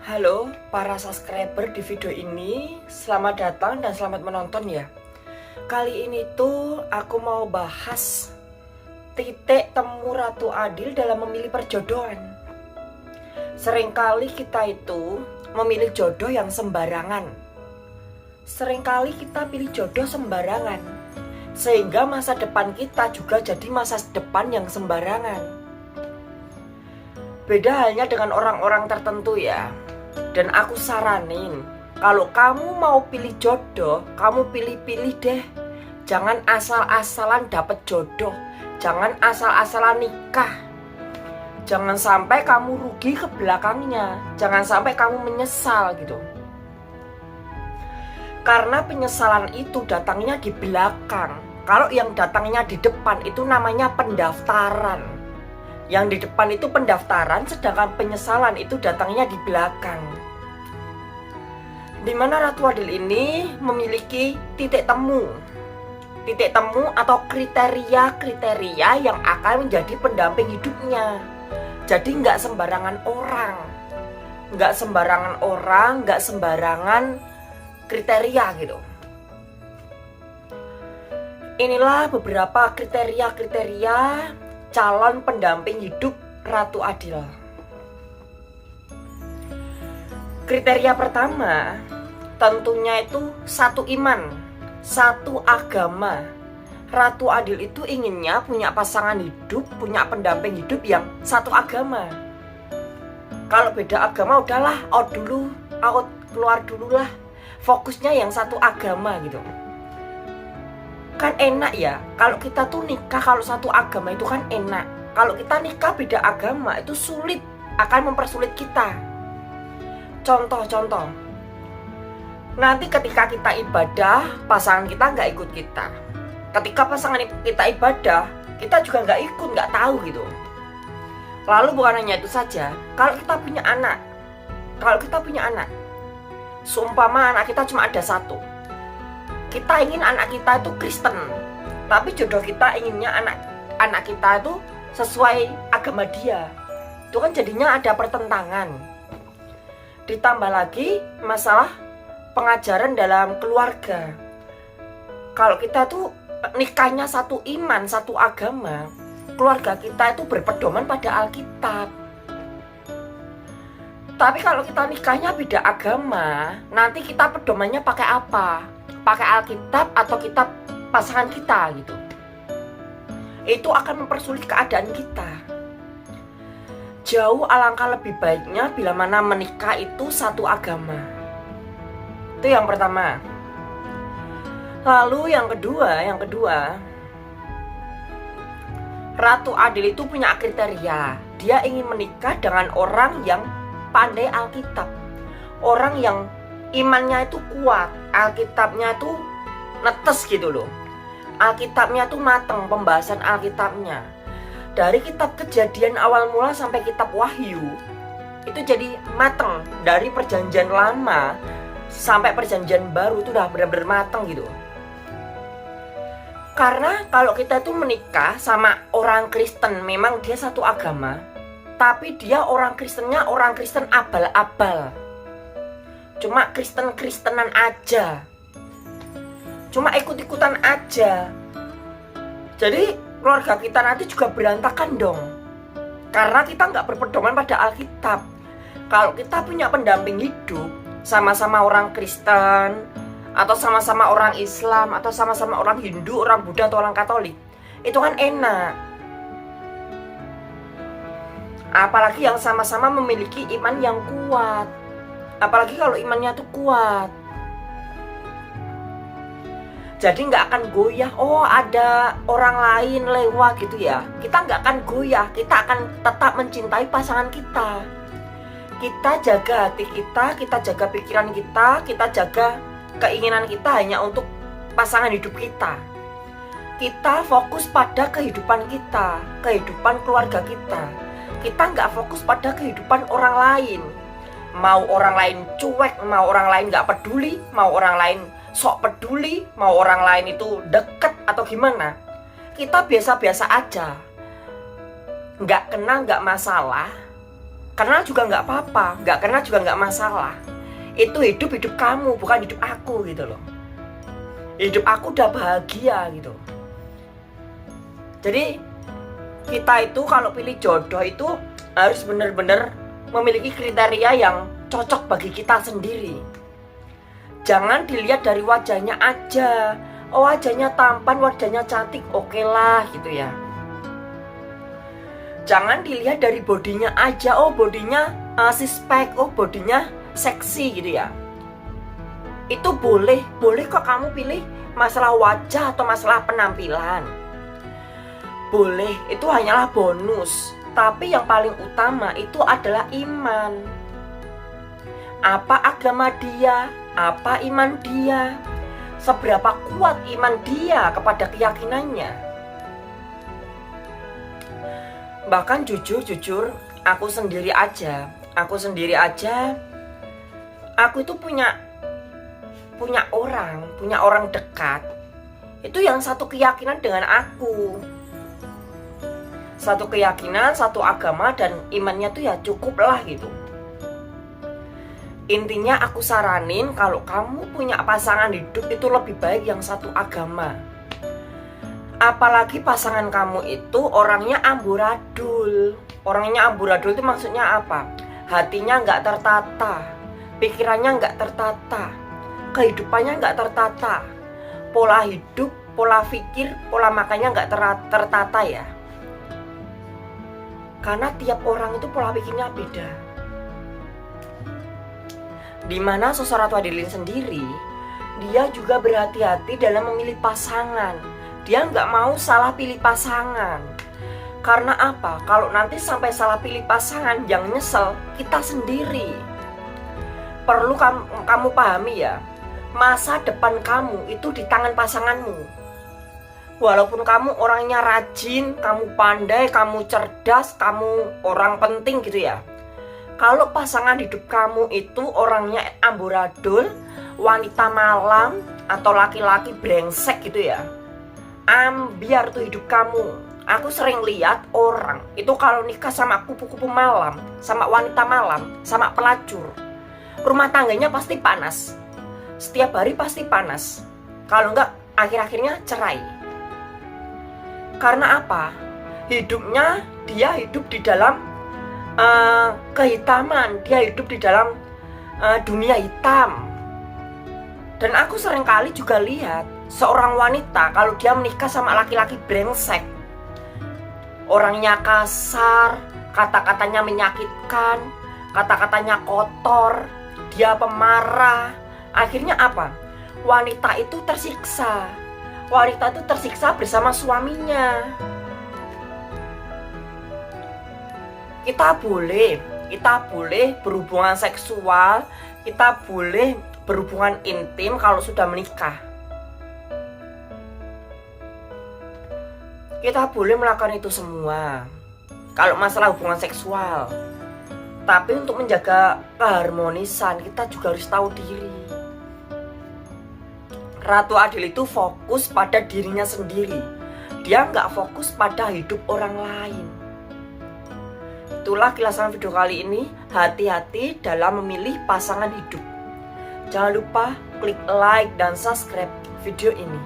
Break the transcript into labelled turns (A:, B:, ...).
A: Halo para subscriber di video ini, selamat datang dan selamat menonton ya. Kali ini tuh aku mau bahas titik temu Ratu Adil dalam memilih perjodohan. Seringkali kita itu memilih jodoh yang sembarangan. Seringkali kita pilih jodoh sembarangan, sehingga masa depan kita juga jadi masa depan yang sembarangan. Beda halnya dengan orang-orang tertentu ya. Dan aku saranin, kalau kamu mau pilih jodoh, kamu pilih-pilih deh. Jangan asal-asalan dapet jodoh, jangan asal-asalan nikah. Jangan sampai kamu rugi ke belakangnya, jangan sampai kamu menyesal gitu. Karena penyesalan itu datangnya di belakang. Kalau yang datangnya di depan itu namanya pendaftaran. Yang di depan itu pendaftaran, sedangkan penyesalan itu datangnya di belakang. Dimana Ratu Adil ini memiliki titik temu atau kriteria-kriteria yang akan menjadi pendamping hidupnya. Jadi nggak sembarangan orang, nggak sembarangan kriteria gitu. Inilah beberapa kriteria-kriteria calon pendamping hidup Ratu Adil. Kriteria pertama, tentunya itu satu iman, satu agama. Ratu Adil itu inginnya punya pasangan hidup, punya pendamping hidup yang satu agama. Kalau beda agama udahlah, out keluar dulu lah. Fokusnya yang satu agama gitu. Kan enak ya, kalau kita tuh nikah kalau satu agama itu kan enak. Kalau kita nikah beda agama itu sulit, akan mempersulit kita. Contoh, nanti ketika kita ibadah, pasangan kita nggak ikut kita. Ketika pasangan kita ibadah, kita juga nggak ikut, nggak tahu gitu. Lalu bukan hanya itu saja, kalau kita punya anak, seumpama anak kita cuma ada satu, kita ingin anak kita itu Kristen, tapi jodoh kita inginnya anak kita itu sesuai agama dia. Itu kan jadinya ada pertentangan. Ditambah lagi masalah pengajaran dalam keluarga. Kalau kita tuh nikahnya satu iman, satu agama, keluarga kita itu berpedoman pada Alkitab. Tapi kalau kita nikahnya beda agama, nanti kita pedomannya pakai apa? Pakai Alkitab atau kitab pasangan kita gitu. Itu akan mempersulit keadaan kita. Jauh alangkah lebih baiknya bila mana menikah itu satu agama. Itu yang pertama. Lalu yang kedua, Ratu Adil itu punya kriteria. Dia ingin menikah dengan orang yang pandai Alkitab, orang yang imannya itu kuat, Alkitabnya itu netes gitu loh. Alkitabnya itu mateng, pembahasan Alkitabnya. Dari kitab Kejadian awal mula sampai kitab Wahyu, itu jadi mateng. Dari perjanjian lama sampai perjanjian baru itu udah benar-benar mateng gitu. Karena kalau kita itu menikah sama orang Kristen, memang dia satu agama, tapi dia orang Kristennya orang Kristen abal-abal. Cuma Kristen-Kristenan aja, cuma ikut-ikutan aja. Jadi keluarga kita nanti juga berantakan dong, karena kita nggak berpedoman pada Alkitab. Kalau kita punya pendamping hidup, sama-sama orang Kristen, atau sama-sama orang Islam, atau sama-sama orang Hindu, orang Buddha, atau orang Katolik, itu kan enak. Apalagi yang sama-sama memiliki iman yang kuat. Apalagi kalau imannya tuh kuat, jadi nggak akan goyah. Oh ada orang lain lewat gitu ya, kita nggak akan goyah. Kita akan tetap mencintai pasangan kita. Kita jaga hati kita jaga pikiran kita jaga keinginan kita hanya untuk pasangan hidup kita. Kita fokus pada kehidupan kita, kehidupan keluarga kita. Kita nggak fokus pada kehidupan orang lain. Mau orang lain cuek, mau orang lain gak peduli, mau orang lain sok peduli, mau orang lain itu deket atau gimana, kita biasa-biasa aja. Gak kenal gak masalah, Kenal juga nggak apa-apa, nggak kenal juga nggak masalah. Itu hidup kamu, bukan hidup aku gitu loh. Hidup aku udah bahagia gitu. Jadi kita itu kalau pilih jodoh itu harus benar-benar memiliki kriteria yang cocok bagi kita sendiri. Jangan dilihat dari wajahnya aja. Oh, wajahnya tampan, wajahnya cantik, oke lah gitu ya. Jangan dilihat dari bodinya aja. Oh, bodinya six-pack, oh bodinya seksi gitu ya. Itu boleh kok kamu pilih masalah wajah atau masalah penampilan. Boleh, itu hanyalah bonus. Tapi yang paling utama itu adalah iman. Apa agama dia? Apa iman dia? Seberapa kuat iman dia kepada keyakinannya? Bahkan jujur, aku sendiri aja, aku itu punya orang dekat. Itu yang satu keyakinan dengan aku. Satu keyakinan, satu agama, dan imannya tuh ya cukup lah gitu. Intinya aku saranin kalau kamu punya pasangan hidup itu lebih baik yang satu agama. Apalagi pasangan kamu itu orangnya amburadul. Orangnya amburadul itu maksudnya apa? Hatinya nggak tertata, pikirannya nggak tertata, kehidupannya nggak tertata, pola hidup, pola pikir, pola makannya nggak tertata ya. Karena tiap orang itu pola pikirnya beda. Dimana Sosok Ratu Adeline sendiri, dia juga berhati-hati dalam memilih pasangan. Dia nggak mau salah pilih pasangan. Karena apa? Kalau nanti sampai salah pilih pasangan, yang nyesel kita sendiri. Perlu kamu pahami ya, masa depan kamu itu di tangan pasanganmu. Walaupun kamu orangnya rajin, kamu pandai, kamu cerdas, kamu orang penting gitu ya. Kalau pasangan hidup kamu itu orangnya amburadul, wanita malam, atau laki-laki brengsek gitu ya, ambiar tuh hidup kamu. Aku sering lihat orang itu kalau nikah sama kupu-kupu malam, sama wanita malam, sama pelacur, rumah tangganya pasti panas. Setiap hari pasti panas. Kalau enggak, akhir-akhirnya cerai. Karena apa? Hidupnya dia hidup di dalam kehitaman, dia hidup di dalam dunia hitam. Dan aku seringkali juga lihat seorang wanita kalau dia menikah sama laki-laki brengsek, orangnya kasar, kata-katanya menyakitkan, kata-katanya kotor, dia pemarah. Akhirnya apa? Wanita itu tersiksa. Wanita itu tersiksa bersama suaminya. Kita boleh berhubungan seksual, kita boleh berhubungan intim kalau sudah menikah. Kita boleh melakukan itu semua kalau masalah hubungan seksual. Tapi untuk menjaga keharmonisan, kita juga harus tahu diri. Ratu Adil itu fokus pada dirinya sendiri. Dia nggak fokus pada hidup orang lain. Itulah kilasan video kali ini. Hati-hati dalam memilih pasangan hidup. Jangan lupa klik like dan subscribe video ini.